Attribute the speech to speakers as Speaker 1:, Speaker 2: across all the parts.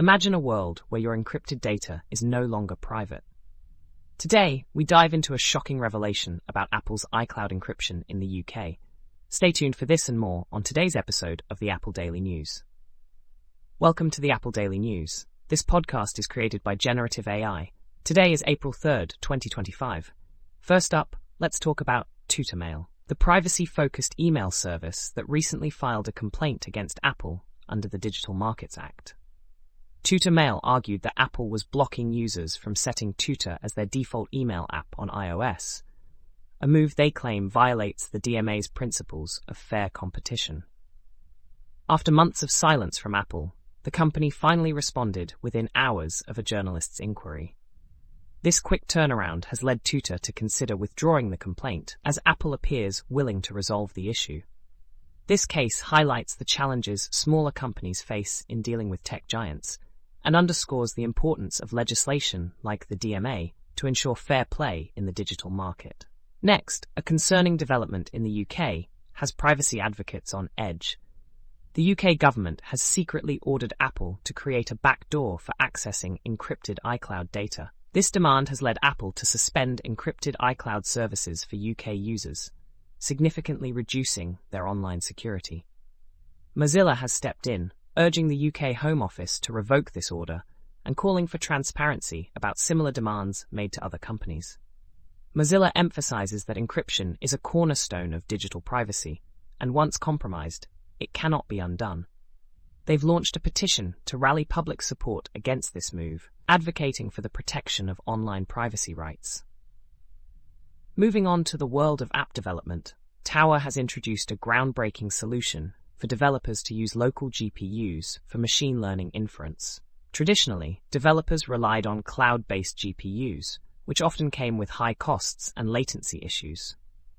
Speaker 1: Imagine a world where your encrypted data is no longer private. Today, we dive into a shocking revelation about Apple's iCloud encryption in the UK. Stay tuned for this and more on today's episode of the Apple Daily News. Welcome to the Apple Daily News. This podcast is created by generative AI. Today is April 3rd, 2025. First up, let's talk about Tuta Mail, the privacy-focused email service that recently filed a complaint against Apple under the Digital Markets Act. Tuta Mail argued that Apple was blocking users from setting Tuta as their default email app on iOS, a move they claim violates the DMA's principles of fair competition. After months of silence from Apple, the company finally responded within hours of a journalist's inquiry. This quick turnaround has led Tuta to consider withdrawing the complaint, as Apple appears willing to resolve the issue. This case highlights the challenges smaller companies face in dealing with tech giants, and underscores the importance of legislation like the DMA to ensure fair play in the digital market. Next, a concerning development in the UK has privacy advocates on edge. The UK government has secretly ordered Apple to create a backdoor for accessing encrypted iCloud data. This demand has led Apple to suspend encrypted iCloud services for UK users, significantly reducing their online security. Mozilla has stepped in, urging the UK Home Office to revoke this order and calling for transparency about similar demands made to other companies. Mozilla emphasizes that encryption is a cornerstone of digital privacy, and once compromised, it cannot be undone. They've launched a petition to rally public support against this move, advocating for the protection of online privacy rights. Moving on to the world of app development, Tower has introduced a groundbreaking solution for developers to use local GPUs for machine learning inference. Traditionally, developers relied on cloud-based GPUs, which often came with high costs and latency issues.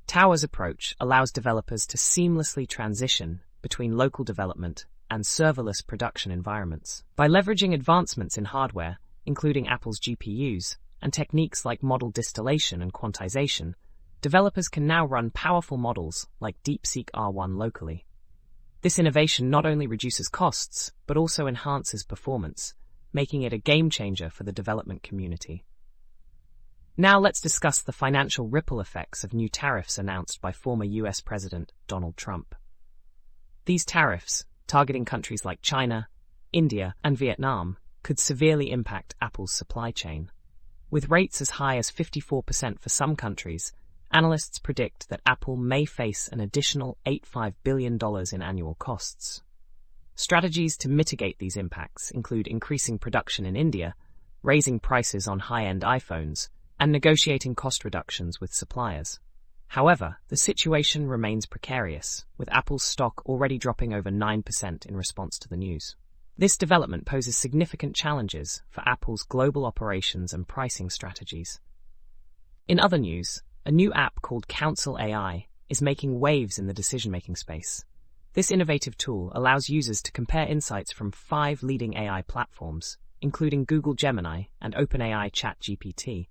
Speaker 1: Tower's approach allows developers to seamlessly transition between local development and serverless production environments. By leveraging advancements in hardware, including Apple's GPUs, and techniques like model distillation and quantization, developers can now run powerful models like DeepSeek R1 locally. This innovation not only reduces costs, but also enhances performance, making it a game-changer for the development community. Now let's discuss the financial ripple effects of new tariffs announced by former US President Donald Trump. These tariffs, targeting countries like China, India, and Vietnam, could severely impact Apple's supply chain. With rates as high as 54% for some countries, analysts predict that Apple may face an additional $85 billion in annual costs. Strategies to mitigate these impacts include increasing production in India, raising prices on high-end iPhones, and negotiating cost reductions with suppliers. However, the situation remains precarious, with Apple's stock already dropping over 9% in response to the news. This development poses significant challenges for Apple's global operations and pricing strategies. In other news, a new app called Counsel AI is making waves in the decision-making space. This innovative tool allows users to compare insights from 5 leading AI platforms, including Google Gemini and OpenAI ChatGPT.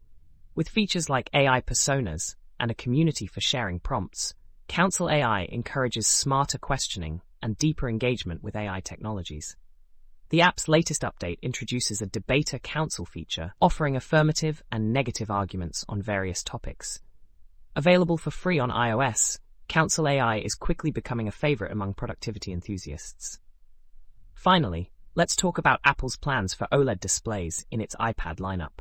Speaker 1: With features like AI personas and a community for sharing prompts, Counsel AI encourages smarter questioning and deeper engagement with AI technologies. The app's latest update introduces a debater counsel feature, offering affirmative and negative arguments on various topics. Available for free on iOS, Counsel AI is quickly becoming a favorite among productivity enthusiasts. Finally, let's talk about Apple's plans for OLED displays in its iPad lineup.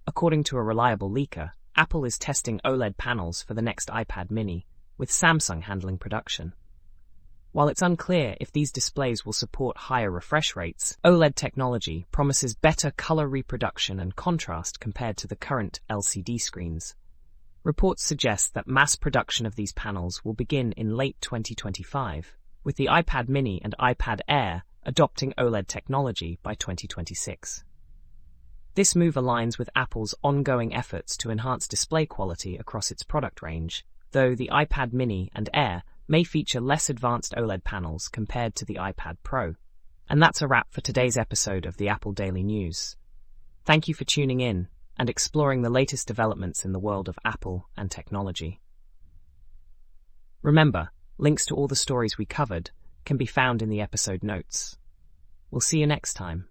Speaker 1: According to a reliable leaker, Apple is testing OLED panels for the next iPad mini, with Samsung handling production. While it's unclear if these displays will support higher refresh rates, OLED technology promises better color reproduction and contrast compared to the current LCD screens. Reports suggest that mass production of these panels will begin in late 2025, with the iPad mini and iPad Air adopting OLED technology by 2026. This move aligns with Apple's ongoing efforts to enhance display quality across its product range, though the iPad mini and Air may feature less advanced OLED panels compared to the iPad Pro. And that's a wrap for today's episode of the Apple Daily News. Thank you for tuning in and exploring the latest developments in the world of Apple and technology. Remember, links to all the stories we covered can be found in the episode notes. We'll see you next time.